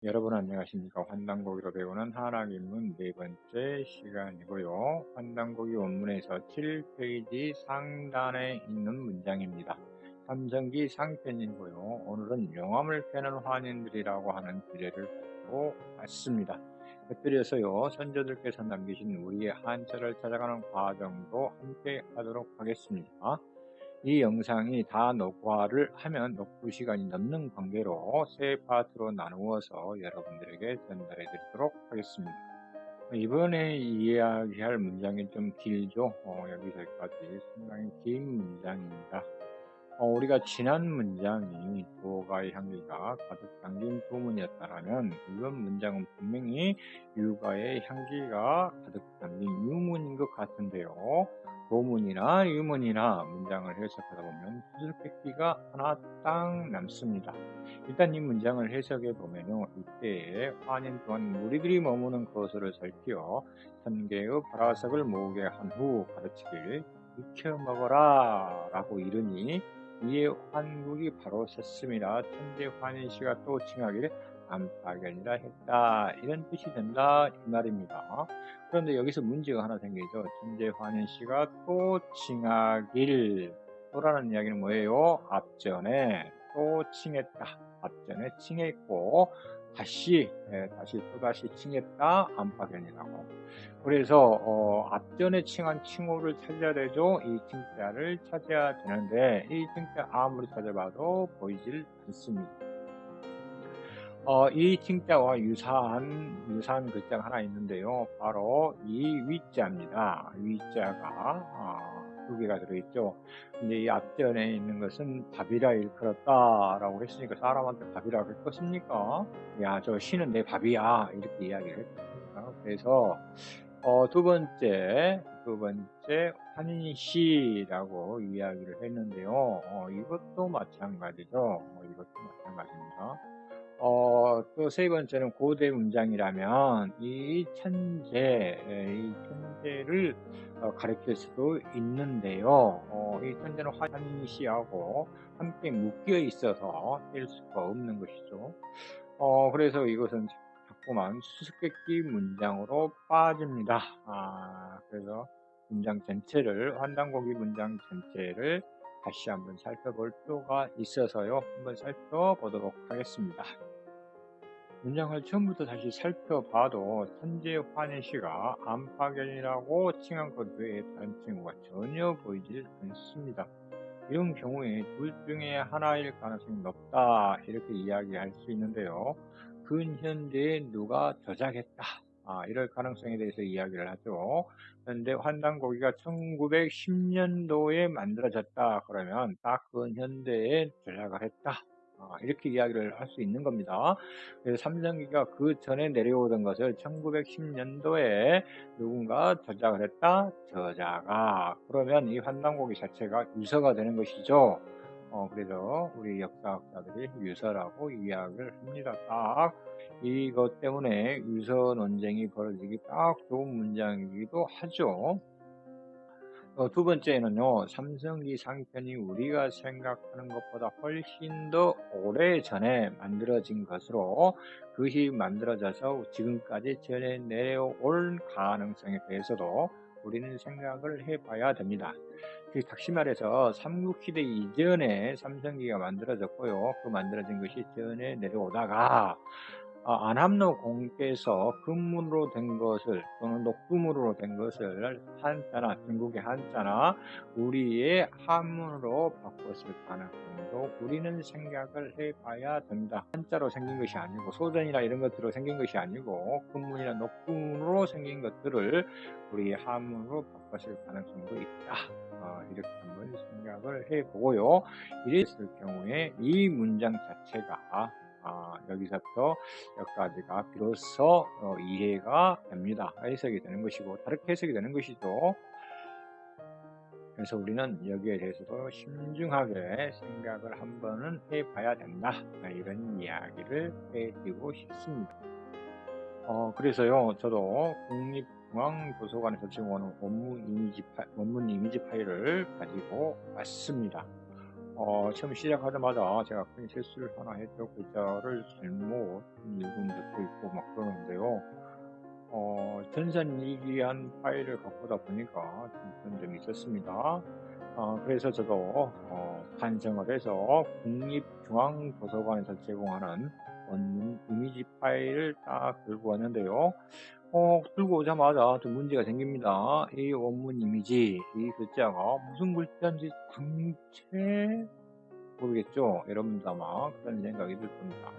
여러분 안녕하십니까? 환단고기로 배우는 한학인문 네 번째 시간이고요. 환단고기 원문에서 7페이지 상단에 있는 문장입니다. 삼성기 상편이고요. 오늘은 용암을 캐는 환인들이라고 하는 주제를 가지고 왔습니다. 곁들여서요, 선조들께서 남기신 우리의 한자를 찾아가는 과정도 함께 하도록 하겠습니다. 이 영상이 다 녹화를 하면 녹화 시간이 넘는 관계로 세 파트로 나누어서 여러분들에게 전달해 드리도록 하겠습니다. 이번에 이야기할 문장이 좀 길죠. 여기서 여기까지 상당히 긴 문장입니다. 우리가 지난 문장이 도가의 향기가 가득 담긴 도문이었다면 이번 문장은 분명히 유가의 향기가 가득 담긴 유문인 것 같은데요. 도문이나 유문이나 문장을 해석하다 보면 수수께끼가 하나 딱 남습니다. 일단 이 문장을 해석해 보면요, 이때에 환인 또한 무리들이 머무는 것으로 살피어 천개의 보라색을 모으게 한 후 가르치길 익혀 먹어라 라고 이르니 이에 환국이 바로 섰습니다. 천재 환인씨가 또 칭하기를 안파견이라 했다. 이런 뜻이 된다. 이 말입니다. 그런데 여기서 문제가 하나 생기죠. 천재 환인씨가 또 칭하길. 또라는 이야기는 뭐예요? 앞전에 또 칭했다. 앞전에 칭했고 또다시 칭했다. 안파견이라고. 그래서 앞전에 칭한 칭호를 찾아야 되죠. 이 칭자를 찾아야 되는데 이 칭자 아무리 찾아봐도 보이질 않습니다. 이 칭자와 유사한 글자가 하나 있는데요. 바로 이 위자입니다. 위자가 두 개가 들어있죠. 근데 이 앞전에 있는 것은 밥이라 일컬었다라고 했으니까 사람한테 밥이라고 했겠습니까? 야, 저 신은 내 밥이야. 이렇게 이야기를 했습니다. 그래서 두 번째 환시라고 이야기를 했는데요. 이것도 마찬가지죠. 이것도 마찬가지입니다. 또 세 번째는 고대 문장이라면 이 천재를 가리킬 수도 있는데요. 이 천재는 환시하고 함께 묶여 있어서 뗄 수가 없는 것이죠. 그래서 이것은 자꾸만 수수께끼 문장으로 빠집니다. 그래서 문장 전체를, 환단고기 문장 전체를 다시 한번 살펴볼 필요가 있어서요. 한번 살펴보도록 하겠습니다. 문장을 처음부터 다시 살펴봐도 천재 환희씨가 안파견이라고 칭한 것 외에 다른 칭호가 전혀 보이질 않습니다. 이런 경우에 둘 중에 하나일 가능성이 높다 이렇게 이야기할 수 있는데요. 근현대에 누가 저작했다 이럴 가능성에 대해서 이야기를 하죠. 그런데 환단고기가 1910년도에 만들어졌다 그러면 딱 근현대에 저작을 했다 이렇게 이야기를 할 수 있는 겁니다. 그래서 삼성기가 그 전에 내려오던 것을 1910년도에 누군가 저작을 했다. 저자가. 그러면 이 환단고기 자체가 유서가 되는 것이죠. 그래서 우리 역사학자들이 유서라고 이야기를 합니다. 딱 이것 때문에 유서 논쟁이 벌어지기 딱 좋은 문장이기도 하죠. 두 번째는요, 삼성기 상편이 우리가 생각하는 것보다 훨씬 더 오래전에 만들어진 것으로 그것이 만들어져서 지금까지 전해 내려올 가능성에 대해서도 우리는 생각을 해봐야 됩니다. 다시 말해서 삼국시대 이전에 삼성기가 만들어졌고요. 그 만들어진 것이 전해 내려오다가 안함로 공께서 금문으로 된 것을 또는 녹두문으로 된 것을 한자나 중국의 한자나 우리의 한문으로 바꿨을 가능성도 우리는 생각을 해봐야 됩니다. 한자로 생긴 것이 아니고 소전이나 이런 것들로 생긴 것이 아니고 금문이나 녹두문으로 생긴 것들을 우리 한문으로 바꿨을 가능성도 있다. 이렇게 한번 생각을 해보고요. 이랬을 경우에 이 문장 자체가 여기서부터 여기까지가 비로소 이해가 됩니다. 해석이 되는 것이고 다르게 해석이 되는 것이죠. 그래서 우리는 여기에 대해서도 신중하게 생각을 한번은 해봐야 된다. 이런 이야기를 해드리고 싶습니다. 그래서요, 저도 국립중앙도서관에서 지금 오는 원문 이미지 파일을 가지고 왔습니다. 처음 시작하자마자 제가 큰 실수를 하나 했죠. 글자를 잘못 읽은 적도 있고 막 그러는데요. 전산일기한 파일을 갖고다 보니까 좀 그런 점이 있었습니다. 그래서 저도 반성을 해서 국립중앙도서관에서 제공하는 원문 이미지 파일을 딱 들고 왔는데요. 들고 오자마자 좀 문제가 생깁니다. 이 원문 이미지, 이 글자가 무슨 글자인지 당최 모르겠죠? 여러분도 아마 그런 생각이 들 겁니다.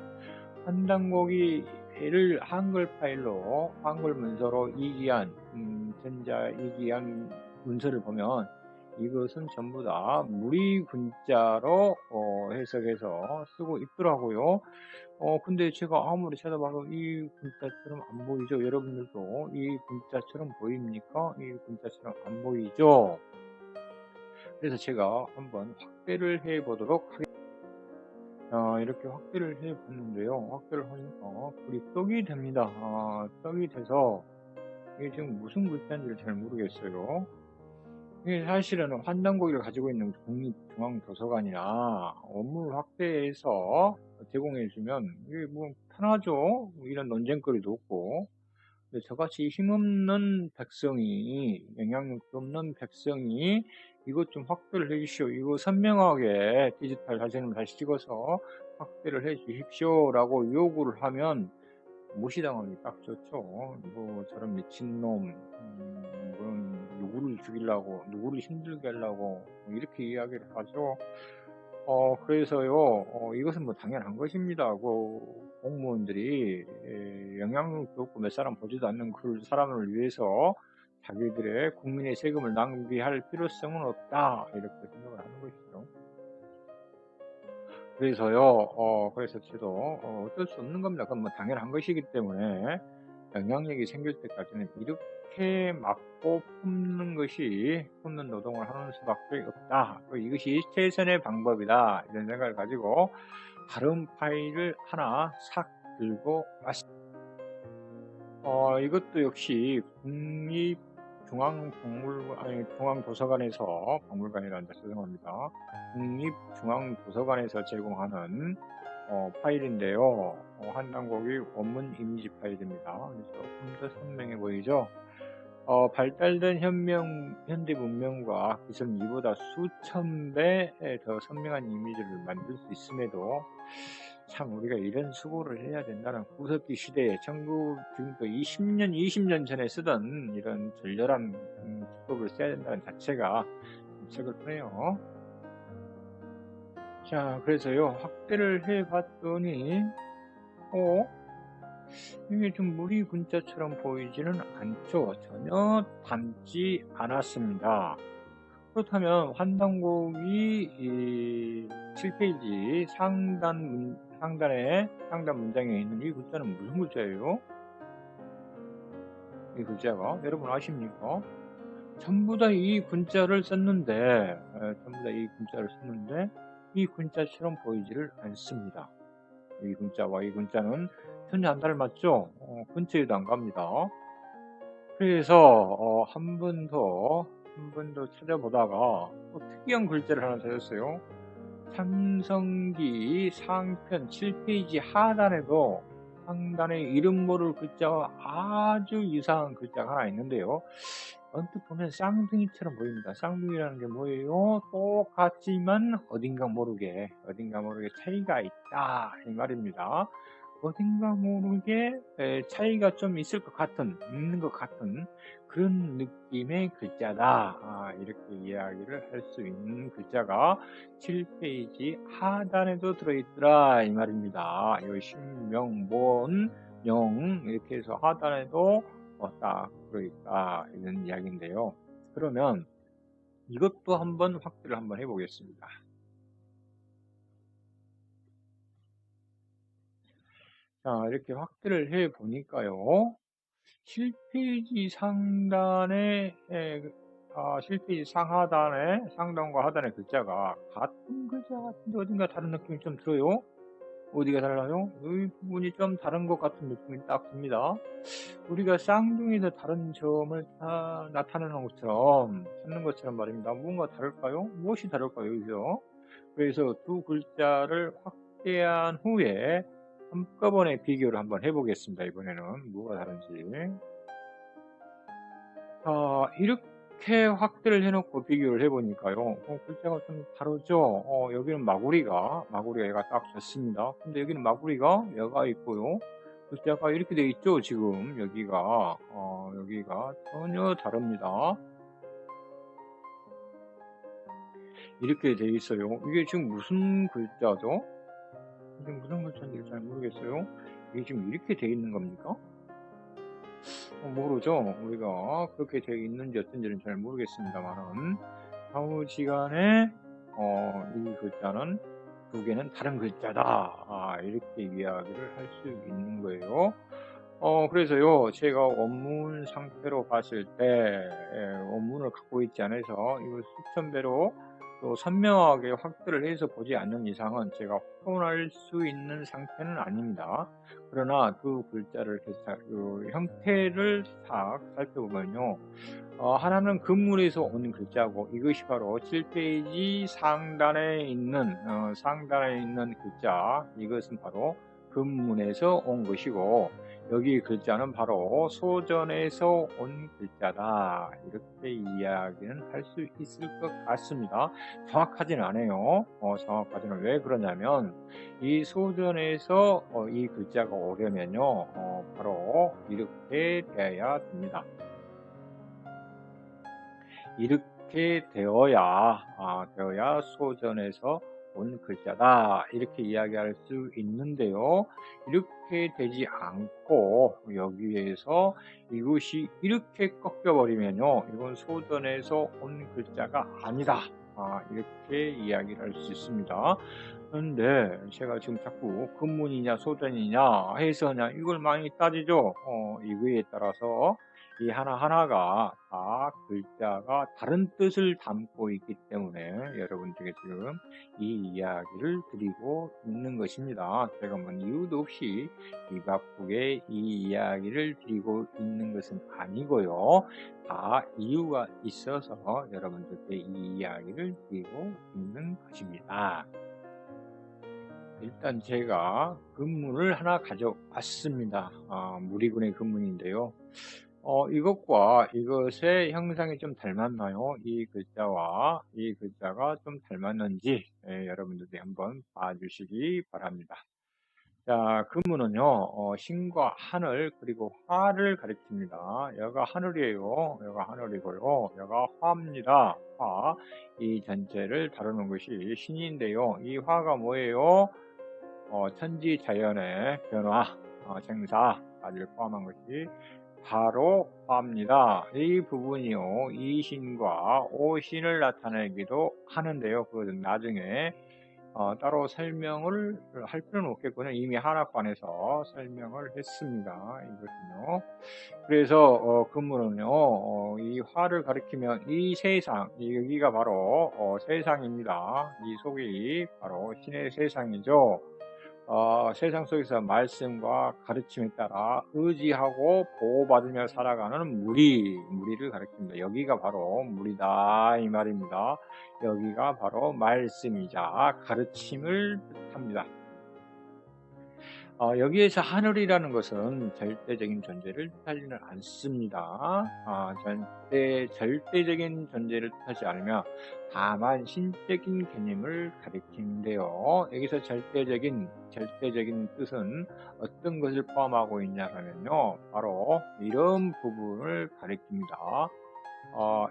한 단고기를 한글 파일로, 한글 문서로 이기한, 전자 이기한 문서를 보면 이것은 전부 다 무리 문자로 해석해서 쓰고 있더라고요. 근데 제가 아무리 찾아봐도 이 문자처럼 안 보이죠? 여러분들도 이 문자처럼 보입니까? 이 문자처럼 안 보이죠? 그래서 제가 한번 확대를 해 보도록 하겠습니다. 이렇게 확대를 해 봤는데요. 확대를 하니까 글이 떡이 됩니다. 떡이 돼서 이게 지금 무슨 글자인지를 잘 모르겠어요. 이게 사실은 환단고기를 가지고 있는 국립중앙도서관이나 원문을 확대해서 제공해 주면 이게 뭐 편하죠. 뭐 이런 논쟁거리도 없고. 근데 저같이 힘없는 백성이, 영향력도 없는 백성이 이것 좀 확대를 해 주시오. 이거 선명하게 디지털 사진을 다시 찍어서 확대를 해 주십시오. 라고 요구를 하면 무시당하기 딱 좋죠. 뭐 저런 미친놈, 누구를 죽이려고, 누구를 힘들게 하려고 뭐 이렇게 이야기를 하죠. 그래서요, 이것은 뭐 당연한 것입니다. 공무원들이 영향력도 없고 몇 사람 보지도 않는 그 사람을 위해서 자기들의 국민의 세금을 낭비할 필요성은 없다. 이렇게 생각을 하는 것이죠. 그래서 저도 어쩔 수 없는 겁니다. 그건 뭐 당연한 것이기 때문에 영향력이 생길 때까지는 이렇게 막고 품는 노동을 하는 수밖에 없다. 이것이 최선의 방법이다. 이런 생각을 가지고 다른 파일을 하나 싹 들고 왔습니다. 이것도 역시 중앙도서관에서, 박물관이란다, 죄송합니다. 국립중앙도서관에서 제공하는 파일인데요. 한 단국이 원문 이미지 파일입니다. 그래서 조금 더 선명해 보이죠? 발달된 현대 문명과 기술은 이보다 수천 배 더 선명한 이미지를 만들 수 있음에도 참 우리가 이런 수고를 해야 된다는 구석기 시대에 지금도 20년 전에 쓰던 이런 절렬한 기법을 써야 된다는 자체가 슬프네요. 자, 그래서요, 확대를 해 봤더니, 이게 좀 무리 문자처럼 보이지는 않죠. 전혀 닮지 않았습니다. 그렇다면 환단곡이 7페이지 상단 문장에 있는 이 글자는 무슨 글자예요? 이 글자가 여러분 아십니까? 전부 다 이 글자를 썼는데 이 글자처럼 보이지를 않습니다. 이 글자와 이 글자는 전혀 안 닮았죠? 근처에도 안 갑니다. 그래서 한 번 더 찾아보다가 또 특이한 글자를 하나 찾았어요. 삼성기 상편 7페이지 하단에도 상단에 이름 모를 글자와 아주 유사한 글자가 하나 있는데요. 언뜻 보면 쌍둥이처럼 보입니다. 쌍둥이라는 게 뭐예요? 똑같지만 어딘가 모르게 차이가 있다, 이 말입니다. 어딘가 모르게 차이가 좀 있는 것 같은 그런 느낌의 글자다. 이렇게 이야기를 할 수 있는 글자가 7페이지 하단에도 들어있더라, 이 말입니다. 요 신명, 본, 영 이렇게 해서 하단에도 딱 들어있다, 이런 이야기인데요. 그러면 이것도 한번 확대를 한번 해보겠습니다. 자, 이렇게 확대를 해 보니까요. 7페이지 상단과 하단의 글자가 같은 글자 같은데 어딘가 다른 느낌이 좀 들어요. 어디가 달라요? 이 부분이 좀 다른 것 같은 느낌이 딱 듭니다. 우리가 쌍둥이에서 다른 점을 나타내는 것처럼, 찾는 것처럼 말입니다. 뭔가 다를까요? 무엇이 다를까요, 여기서? 그래서 두 글자를 확대한 후에 한꺼번에 비교를 한번 해 보겠습니다. 이번에는 뭐가 다른지. 이렇게 확대를 해 놓고 비교를 해 보니까요. 글자가 좀 다르죠. 여기는 마구리가 얘가 딱 졌습니다. 근데 여기는 마구리가 얘가 있고요. 글자가 이렇게 돼 있죠, 지금 여기가. 여기가 전혀 다릅니다. 이렇게 돼 있어요. 이게 지금 무슨 글자죠? 이게 무슨 글자인지 잘 모르겠어요. 이게 지금 이렇게 돼 있는 겁니까? 모르죠. 우리가 그렇게 되어 있는지 어쩐지는 잘 모르겠습니다만은 좌우지간에 이 글자는 두 개는 다른 글자다. 이렇게 이야기를 할 수 있는 거예요. 그래서요, 제가 원문 상태로 봤을 때, 원문을 갖고 있지 않아서 이걸 수천 배로 또 선명하게 확대를 해서 보지 않는 이상은 제가 혼할 수 있는 상태는 아닙니다. 그러나 두 글자를 그 형태를 싹 살펴보면요. 하나는 금문에서 온 글자고 이것이 바로 7페이지 상단에 있는 글자, 이것은 바로 금문에서 온 것이고 여기 글자는 바로 소전에서 온 글자다. 이렇게 이야기는 할 수 있을 것 같습니다. 정확하지는 않아요. 정확하지는 왜 그러냐면 이 소전에서 이 글자가 오려면요. 바로 이렇게 되어야 됩니다. 이렇게 되어야 소전에서 온 글자다. 이렇게 이야기할 수 있는데요. 이렇게 되지 않고 여기에서 이것이 이렇게 꺾여버리면요. 이건 소전에서 온 글자가 아니다. 이렇게 이야기를 할 수 있습니다. 그런데 제가 지금 자꾸 금문이냐 소전이냐 해서냐 이걸 많이 따지죠. 이거에 따라서 이 하나하나가 다 글자가 다른 뜻을 담고 있기 때문에 여러분들에게 지금 이 이야기를 드리고 있는 것입니다. 제가 뭐 이유도 없이 입 아프게 이 이야기를 드리고 있는 것은 아니고요. 다 이유가 있어서 여러분들께 이 이야기를 드리고 있는 것입니다. 일단 제가 금문을 하나 가져왔습니다. 무리군의 금문인데요. 이것과 이것의 형상이 좀 닮았나요? 이 글자와 이 글자가 좀 닮았는지 여러분들이 한번 봐주시기 바랍니다. 자, 금문은요, 신과 하늘 그리고 화를 가리킵니다. 여가 하늘이에요. 여가 하늘이고요. 여가 화입니다. 화. 이 전체를 다루는 것이 신인데요. 이 화가 뭐예요? 천지 자연의 변화, 생사까지 포함한 것이 바로 화입니다. 이 부분이요, 이신과 오신을 나타내기도 하는데요. 그것은 나중에 따로 설명을 할 필요는 없겠군요. 이미 한학관에서 설명을 했습니다. 이것은요. 그래서 금문은요, 이 화를 가리키면 이 세상, 여기가 바로 세상입니다. 이 속이 바로 신의 세상이죠. 세상 속에서 말씀과 가르침에 따라 의지하고 보호받으며 살아가는 무리를 가리킵니다. 여기가 바로 무리다 이 말입니다. 여기가 바로 말씀이자 가르침을 뜻합니다. 여기에서 하늘이라는 것은 절대적인 존재를 뜻하지는 않습니다. 절대적인 존재를 뜻하지 않으며 다만 신적인 개념을 가리키는데요. 여기서 절대적인 뜻은 어떤 것을 포함하고 있냐면요. 바로 이런 부분을 가리킵니다.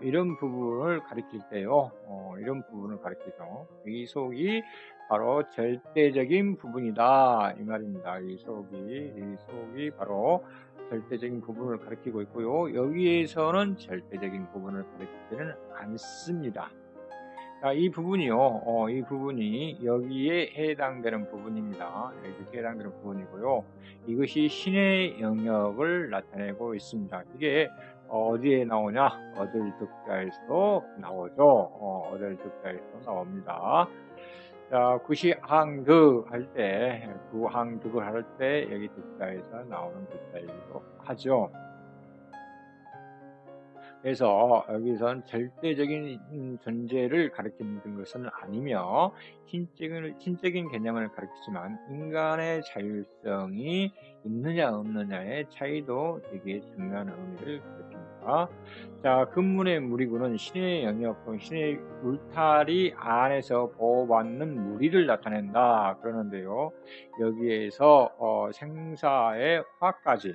이런 부분을 가리킬 때요. 이런 부분을 가리키죠. 이 속이 바로 절대적인 부분이다 이 말입니다. 이 속이 바로 절대적인 부분을 가리키고 있고요. 여기에서는 절대적인 부분을 가리키지는 않습니다. 자, 이 부분이요. 이 부분이 여기에 해당되는 부분입니다. 여기에 해당되는 부분이고요. 이것이 신의 영역을 나타내고 있습니다. 이게 어디에 나오냐? 어들득자에서 나오죠. 어들득자에서 나옵니다. 자, 구시항득 할 때, 구항득을 할 때 여기 득자에서 나오는 글자이기도 하죠. 그래서 여기선 절대적인 존재를 가리키는 것은 아니며 신적인 개념을 가리키지만 인간의 자율성이 있느냐 없느냐의 차이도 되게 중요한 의미를 가리킵니다. 자, 근문의 무리구는 신의 영역 또는 신의 울타리 안에서 보호받는 무리를 나타낸다 그러는데요. 여기에서 생사의 화까지,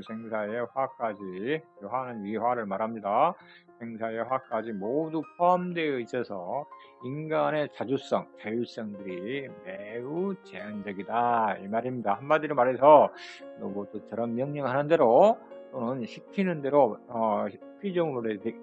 생사의 화까지, 화는 위화를 말합니다. 생사의 화까지 모두 포함되어 있어서 인간의 자주성, 자율성들이 매우 제한적이다 이 말입니다. 한마디로 말해서 로봇처럼 명령하는 대로 또는 시키는 대로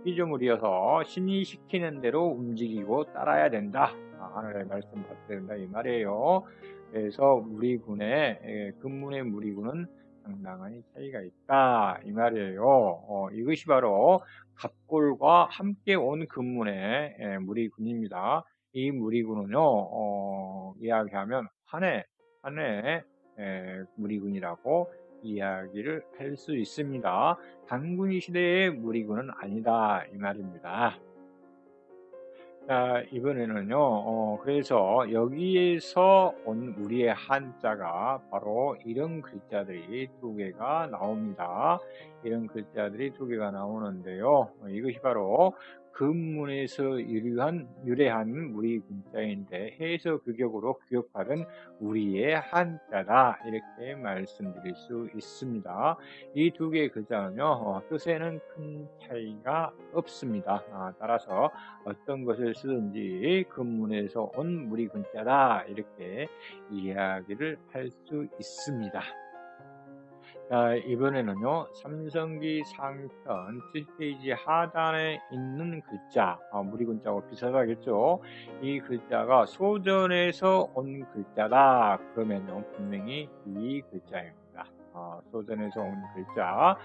피조물이어서 신이 시키는 대로 움직이고 따라야 된다. 하늘의 말씀 받아야 된다 이 말이에요. 그래서 무리군의 근문의 무리군은 상당한 차이가 있다 이 말이에요. 이것이 바로 갑골과 함께 온 근문의 무리군입니다. 이 무리군은요 이야기하면 한해 무리군이라고 이야기를 할 수 있습니다. 단군이 시대의 무리군은 아니다 이 말입니다. 자, 이번에는요, 그래서 여기에서 온 우리의 한자가 바로 이런 글자들이 두 개가 나옵니다. 이런 글자들이 두 개가 나오는데요. 이것이 바로 근문에서 유래한 우리 문자인데 해서 규격으로 규격화된 우리의 한자다. 이렇게 말씀드릴 수 있습니다. 이 두 개의 글자는요, 뜻에는 큰 차이가 없습니다. 따라서 어떤 것을 쓰든지 근문에서 온 무리 근자다 이렇게 이야기를 할 수 있습니다. 자, 이번에는요 삼성기 상편 7페이지 하단에 있는 글자 무리 근자하고 비슷하겠죠. 이 글자가 소전에서 온 글자다 그러면요 분명히 이 글자입니다. 소전에서 온 글자.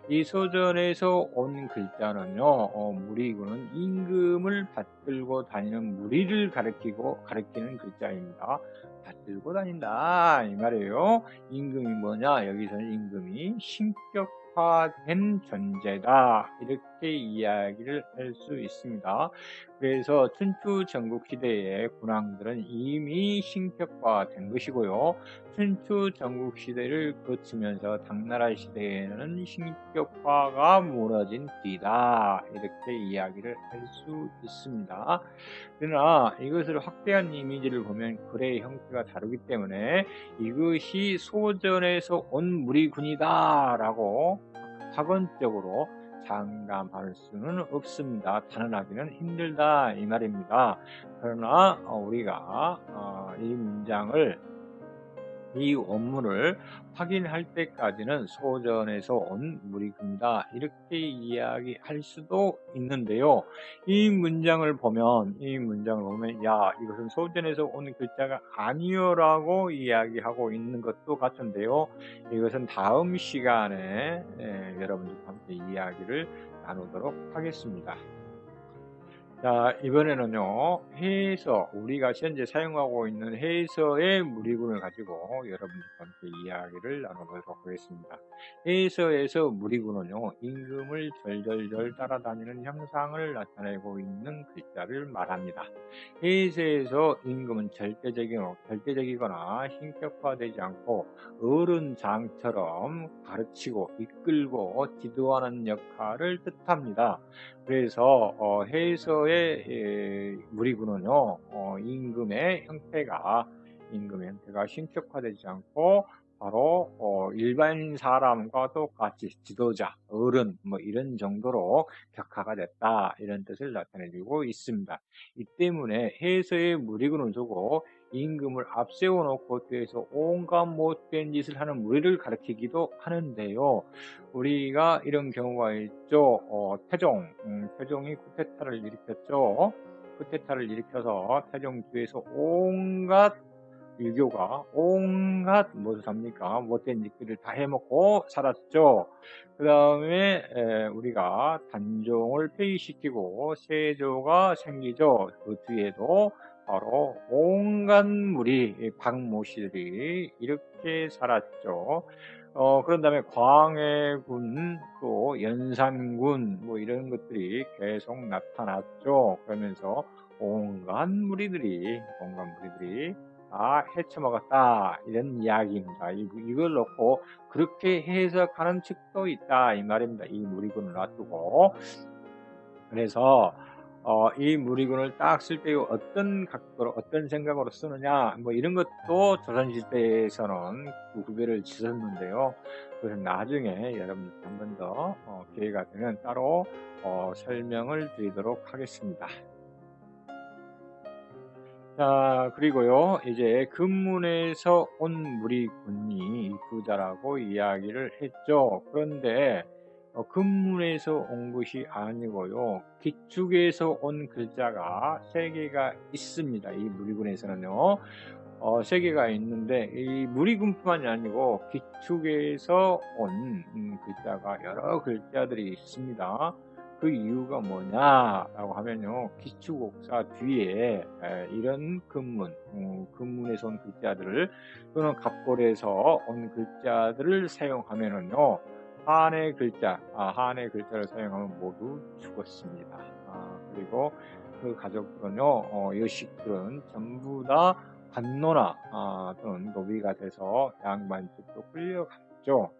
이 소전에서 온 글자는요, 무리군은 임금을 받들고 다니는 무리를 가리키는 글자입니다. 받들고 다닌다, 이 말이에요. 임금이 뭐냐? 여기서는 임금이 신격화된 존재다. 이렇게 이야기를 할 수 있습니다. 그래서 춘추 전국 시대의 군왕들은 이미 신격화된 것이고요. 춘추 전국 시대를 거치면서 당나라 시대에는 신격화가 무너진 뒤다 이렇게 이야기를 할 수 있습니다. 그러나 이것을 확대한 이미지를 보면 글의 형태가 다르기 때문에 이것이 소전에서 온 무리군이다 라고 학원적으로 장담할 수는 없습니다. 단언하기는 힘들다 이 말입니다. 그러나 우리가 이 원문을 확인할 때까지는 소전에서 온 무리군이다 이렇게 이야기할 수도 있는데요. 이 문장을 보면 야 이것은 소전에서 온 글자가 아니요라고 이야기하고 있는 것도 같은데요. 이것은 다음 시간에 여러분들과 함께 이야기를 나누도록 하겠습니다. 자, 이번에는요, 해서, 우리가 현재 사용하고 있는 해서의 무리군을 가지고 여러분들과 함께 이야기를 나눠보도록 하겠습니다. 해서에서 무리군은요, 임금을 절절절 따라다니는 형상을 나타내고 있는 글자를 말합니다. 해서에서 임금은 절대적이거나 신격화되지 않고 어른장처럼 가르치고 이끌고 지도하는 역할을 뜻합니다. 그래서 해서의 무리군은요 임금의 형태가 신격화되지 않고 바로 일반 사람과 똑같이 지도자, 어른 뭐 이런 정도로 격화가 됐다 이런 뜻을 나타내주고 있습니다. 이 때문에 해서의 무리군을 두고 임금을 앞세워 놓고 뒤에서 온갖 못된 짓을 하는 무리를 가리키기도 하는데요. 우리가 이런 경우가 있죠. 태종이 쿠데타를 일으켰죠. 쿠데타를 일으켜서 태종 뒤에서 온갖 유교가 온갖 무엇을 합니까? 못된 짓들을 다 해먹고 살았죠. 그 다음에 우리가 단종을 폐위시키고 세조가 생기죠. 그 뒤에도 바로 온갖 무리 박모씨들이 이렇게 살았죠. 그런 다음에 광해군, 또 연산군, 뭐 이런 것들이 계속 나타났죠. 그러면서 온갖 무리들이 다 헤쳐먹었다. 이런 이야기입니다. 이걸 놓고 그렇게 해석하는 측도 있다. 이 말입니다. 이 무리군을 놔두고. 그래서 이 무리군을 딱 쓸 때 어떤 각도로 어떤 생각으로 쓰느냐 뭐 이런 것도 조선시대에서는 구별을 지었는데요. 그것은 나중에 여러분들 한 번 더 기회가 되면 따로 설명을 드리도록 하겠습니다. 자, 그리고요, 이제 금문에서 온 무리군이 부자라고 이야기를 했죠. 그런데 금문에서 온 것이 아니고요, 기축에서 온 글자가 세 개가 있습니다. 이 무리군에서는요, 세 개가 있는데 이 무리군뿐만이 아니고 기축에서 온 글자가 여러 글자들이 있습니다. 그 이유가 뭐냐라고 하면요, 기축옥사 뒤에 이런 금문에서 온 글자들을 또는 갑골에서 온 글자들을 사용하면은요, 한의 글자를 사용하면 모두 죽었습니다. 그리고 그 가족들은요, 여식들은 전부 다 관노나 또는 노비가 돼서 양반 집으로 끌려갔죠.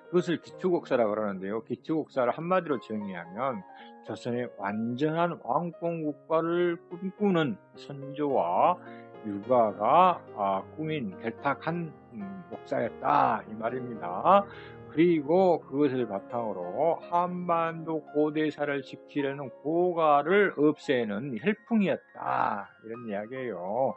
그것을 기축옥사라고 그러는데요. 기축옥사를 한마디로 정의하면 조선의 완전한 왕권국가를 꿈꾸는 선조와 유가가 꾸민 결탁한 옥사였다 이 말입니다. 그리고 그것을 바탕으로 한반도 고대사를 지키려는 고가를 없애는 혈풍이었다 이런 이야기예요.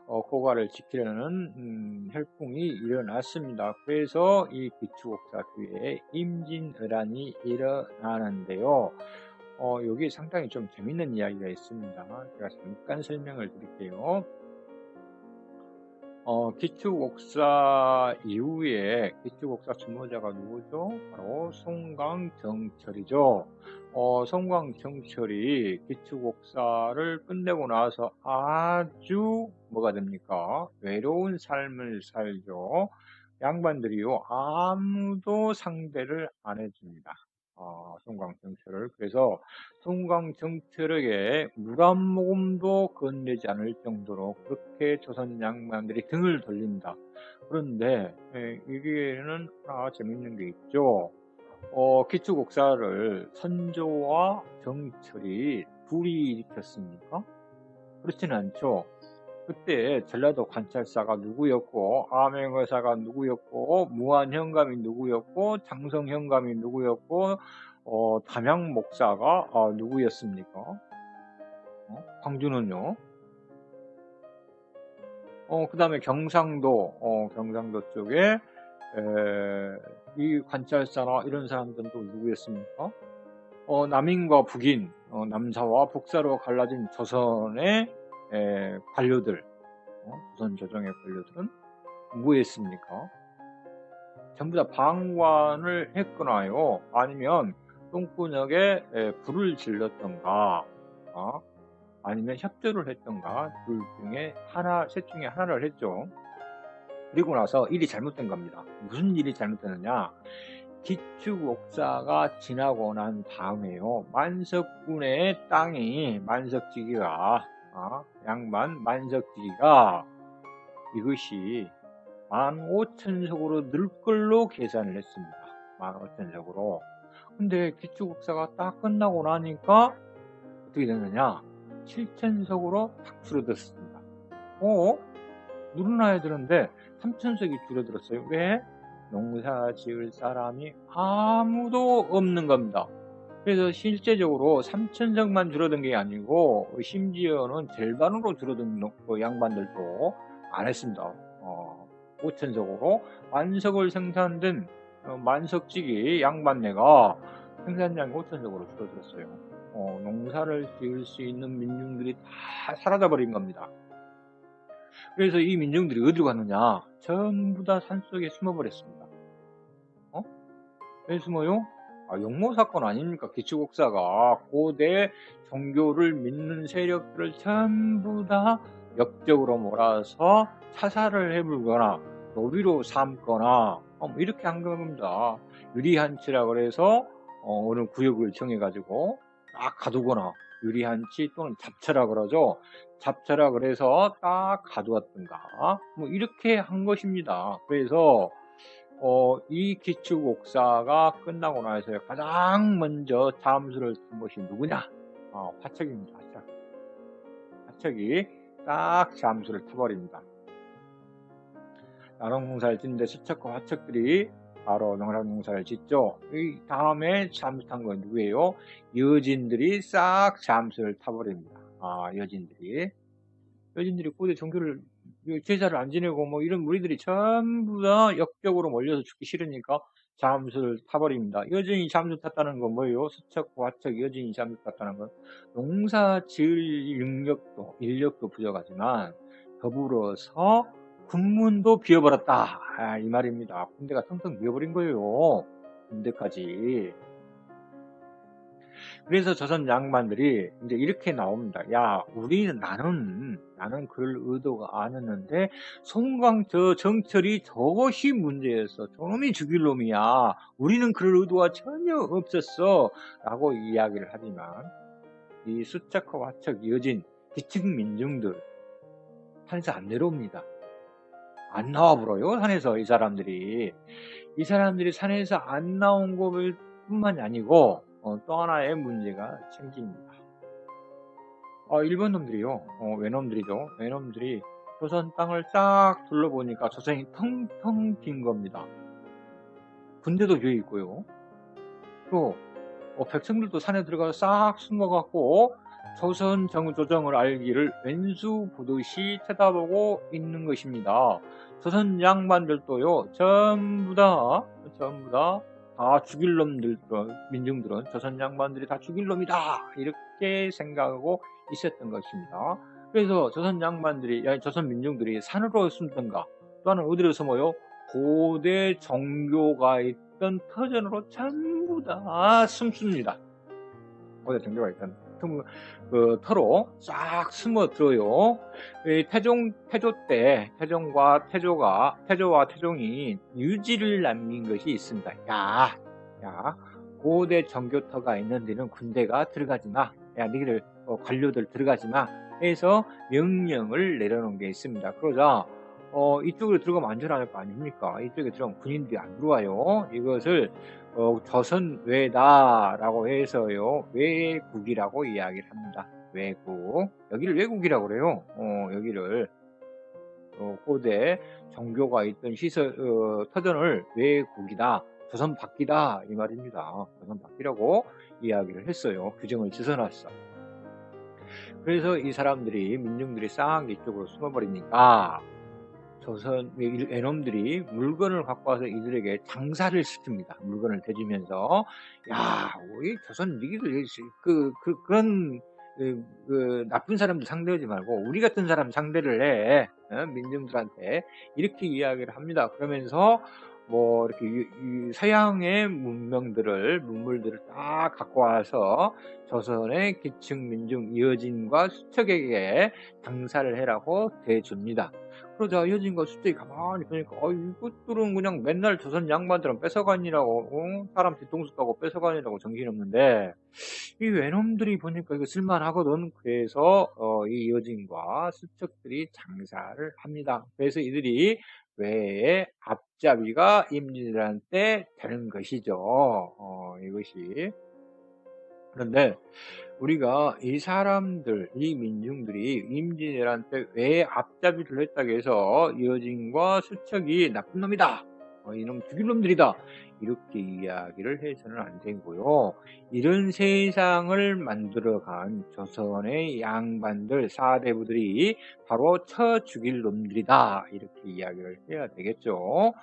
고가를 지키려는 혈풍이 일어났습니다. 그래서 이 기축옥사 뒤에 임진왜란이 일어나는데요. 여기 상당히 좀 재밌는 이야기가 있습니다. 제가 잠깐 설명을 드릴게요. 기축옥사 이후에 기축옥사 주모자가 누구죠? 바로 송강정철이죠. 송강정철이 기축옥사를 끝내고 나서 아주 뭐가 됩니까? 외로운 삶을 살죠. 양반들이요, 아무도 상대를 안 해줍니다. 송강정철을. 그래서 송강정철에게 물 한 모금도 건네지 않을 정도로 그렇게 조선 양반들이 등을 돌립니다. 그런데 여기에는 하나 재밌는 게 있죠. 기축옥사를 선조와 정철이 둘이 일으켰습니까? 그렇지는 않죠. 그때 전라도 관찰사가 누구였고, 암행의사가 누구였고, 무한현감이 누구였고, 장성현감이 누구였고, 담양목사가 누구였습니까? 광주는요. 그 다음에 경상도 쪽에 이 관찰사나 이런 사람들은 또 누구였습니까? 남인과 북인, 남사와 북사로 갈라진 조선의 관료들, 조선 조정의 관료들은 뭐했습니까? 전부 다 방관을 했거나요, 아니면 똥구녕에 불을 질렀던가, 아니면 협조를 했던가, 셋 중에 하나를 했죠. 그리고 나서 일이 잘못된 겁니다. 무슨 일이 잘못됐느냐? 기축옥사가 지나고 난 다음에요, 만석군의 땅이, 양반 만석지기가 이것이 15,000석으로 늘 걸로 계산을 했습니다. 15,000석으로. 근데 기축옥사가 딱 끝나고 나니까 어떻게 됐느냐? 7,000석으로 탁 줄어들었습니다. 늘어나야 되는데 3,000석이 줄어들었어요. 왜? 농사 지을 사람이 아무도 없는 겁니다. 그래서 실제적으로 3,000석만 줄어든 게 아니고 심지어는 절반으로 줄어든 양반들도 안 했습니다. 5,000석으로 만석을 생산된 만석지기 양반네가 생산량이 5,000석으로 줄어들었어요. 농사를 지을 수 있는 민중들이 다 사라져버린 겁니다. 그래서 이 민중들이 어디로 갔느냐? 전부 다 산속에 숨어버렸습니다. 왜 숨어요? 용모사건 아닙니까? 기축옥사가 고대 종교를 믿는 세력들을 전부 다 역적으로 몰아서 사살을 해불거나 노비로 삼거나 뭐 이렇게 한 겁니다. 유리한치라 그래서 어느 구역을 정해 가지고 딱 가두거나, 유리한치 또는 잡처라 그러죠. 잡처라 그래서 딱 가두었던가, 뭐 이렇게 한 것입니다. 그래서 이 기축옥사가 끝나고 나서 가장 먼저 잠수를 탄 것이 누구냐? 화척입니다. 화척. 화척이 딱 잠수를 타버립니다. 농사를 짓는데 수척과 화척들이 바로 농사를 짓죠. 이 다음에 잠수 탄 건 누구예요? 여진들이 싹 잠수를 타버립니다. 여진들이 고대 종교를, 제사를 안 지내고 뭐 이런 무리들이 전부 다 역적으로 몰려서 죽기 싫으니까 잠수를 타버립니다. 여진이 잠수 탔다는 건 뭐예요? 수척과 화척 여진이 잠수 탔다는 건 농사 지을 인력도 부족하지만 더불어서 군문도 비어버렸다, 이 말입니다. 군대가 텅텅 비어버린 거예요. 군대까지. 그래서 조선 양반들이 이제 이렇게 나옵니다. 야, 나는 그럴 의도가 아니었는데 송강 저 정철이 저것이 문제였어. 저놈이 죽일 놈이야. 우리는 그럴 의도가 전혀 없었어. 라고 이야기를 하지만 이 수척과 화척 여진 기층 민중들 산에서 안 내려옵니다. 안 나와버려요, 산에서. 이 사람들이 산에서 안 나온 것 뿐만이 아니고 또 하나의 문제가 생깁니다. 일본 놈들이요, 외놈들이죠. 외놈들이 조선 땅을 싹 둘러보니까 조선이 텅텅 빈 겁니다. 군대도 비어 있고요. 또 백성들도 산에 들어가서 싹 숨어갖고 조선 조정을 알기를 왼수 보듯이 쳐다보고 있는 것입니다. 조선 양반들도요, 전부 다 죽일 놈들, 민중들은 조선 양반들이 다 죽일 놈이다, 이렇게 생각하고 있었던 것입니다. 그래서 조선 민중들이 산으로 숨던가, 또는 어디로 숨어요? 고대 정교가 있던 터전으로 전부 다 숨습니다. 고대 정교가 있던 터로 싹 숨어들어요. 태조 때 태조와 태종이 유지를 남긴 것이 있습니다. 야, 고대 정교터가 있는 데는 군대가 들어가지 마. 야, 너희들 관료들 들어가지 마. 해서 명령을 내려놓은 게 있습니다. 그러자 이쪽으로 들어가면 안전할 거 아닙니까? 이쪽에 들어가면 군인들이 안 들어와요. 이것을 조선 외다라고 해서요, 외국이라고 이야기를 합니다. 외국. 여기를 외국이라고 그래요. 여기를 고대 정교가 있던 터전을 외국이다, 조선 밖이다, 이 말입니다. 조선 밖이라고 이야기를 했어요. 규정을 지어놨어. 그래서 이 사람들이, 민중들이 싹 이쪽으로 숨어버리니까 조선 애놈들이 물건을 갖고 와서 이들에게 장사를 시킵니다. 물건을 대주면서, 야, 우리 조선 니들 그런 나쁜 사람들 상대하지 말고 우리 같은 사람 상대를 해, 민중들한테, 이렇게 이야기를 합니다. 그러면서 뭐 이렇게 서양의 문물들을 딱 갖고 와서 조선의 기층 민중 여진과 수척에게 장사를 해라고 대줍니다. 그러자 여진과 수척이 가만히 보니까 이것들은 그냥 맨날 조선 양반들은 뺏어가니라고, 사람 뒤통수 까고 뺏어가니라고 정신없는데 이 외놈들이 보니까 이거 쓸만하거든. 그래서 이 여진과 수척들이 장사를 합니다. 그래서 이들이 외에 앞잡이가 임진왜란때 되는 것이죠. 이것이. 그런데 우리가 이 민중들이 임진왜란 때 왜 앞잡이를 했다고 해서 여진과 수척이 나쁜 놈이다, 이놈 죽일 놈들이다, 이렇게 이야기를 해서는 안 되고요. 이런 세상을 만들어간 조선의 양반들, 사대부들이 바로 쳐 죽일 놈들이다, 이렇게 이야기를 해야 되겠죠.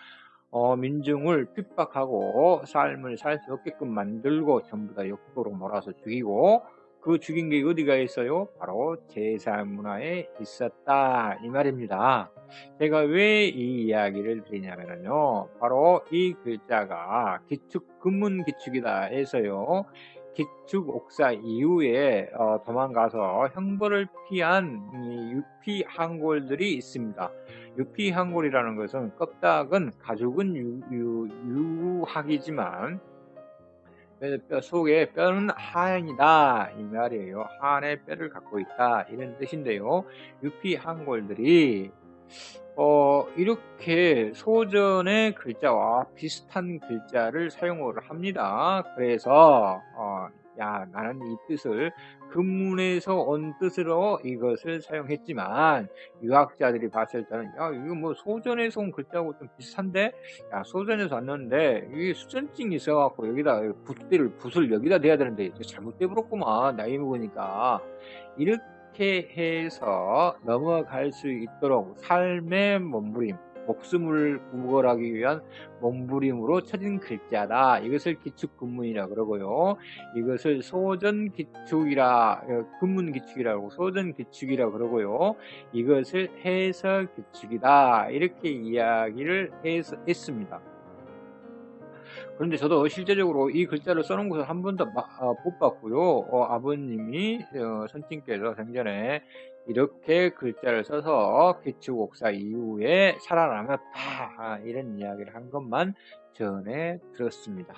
민중을 핍박하고 삶을 살 수 없게끔 만들고 전부 다 역도로 몰아서 죽이고, 그 죽인 게 어디가 있어요? 바로 제사문화에 있었다, 이 말입니다. 제가 왜 이 이야기를 드리냐면요, 바로 이 글자가 금문 기축이다 해서요, 기축 옥사 이후에 도망가서 형벌을 피한 유피 항골들이 있습니다. 유피한골이라는 것은 껍닥은 가죽은 유학이지만 뼈 속에 뼈는 한이다 이 말이에요. 한의 뼈를 갖고 있다 이런 뜻인데요. 유피한골들이 이렇게 소전의 글자와 비슷한 글자를 사용을 합니다. 그래서 야 나는 이 뜻을 근문에서 온 뜻으로 이것을 사용했지만 유학자들이 봤을 때는 야 이거 뭐 소전에서 온 글자하고 좀 비슷한데 야 소전에서 왔는데 이게 수전증이 있어 갖고 여기다 붓을 여기다 대야 되는데 이제 잘못 대버렸구만 나이 먹으니까 이렇게 해서 넘어갈 수 있도록 삶의 몸부림, 목숨을 구걸하기 위한 몸부림으로 쳐진 글자다. 이것을 기축근문이라 그러고요. 이것을 소전기축이라 근문기축이라고 소전기축이라 그러고요. 이것을 해설기축이다. 이렇게 이야기를 했습니다. 그런데 저도 실제적으로 이 글자를 써놓은 것을 한 번도 못 봤고요. 아버님이 선친께서 생전에 이렇게 글자를 써서 기축옥사 이후에 살아남았다 이런 이야기를 한 것만 전해 들었습니다.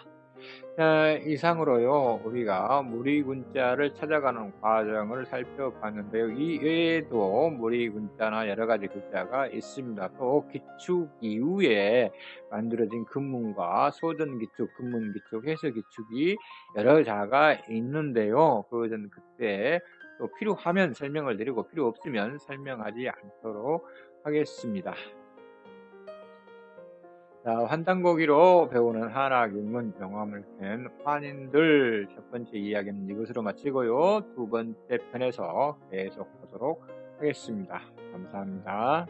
이상으로요 우리가 무리군자를 찾아가는 과정을 살펴봤는데요. 이 외에도 무리군자나 여러가지 글자가 있습니다. 또 기축 이후에 만들어진 근문과 소전기축, 근문기축, 해설기축이 여러 자가 있는데요. 그것은 그때 또 필요하면 설명을 드리고 필요 없으면 설명하지 않도록 하겠습니다. 자, 환단고기로 배우는 한화길문 영화물 캔 환인들 첫 번째 이야기는 이것으로 마치고요. 두 번째 편에서 계속 보도록 하겠습니다. 감사합니다.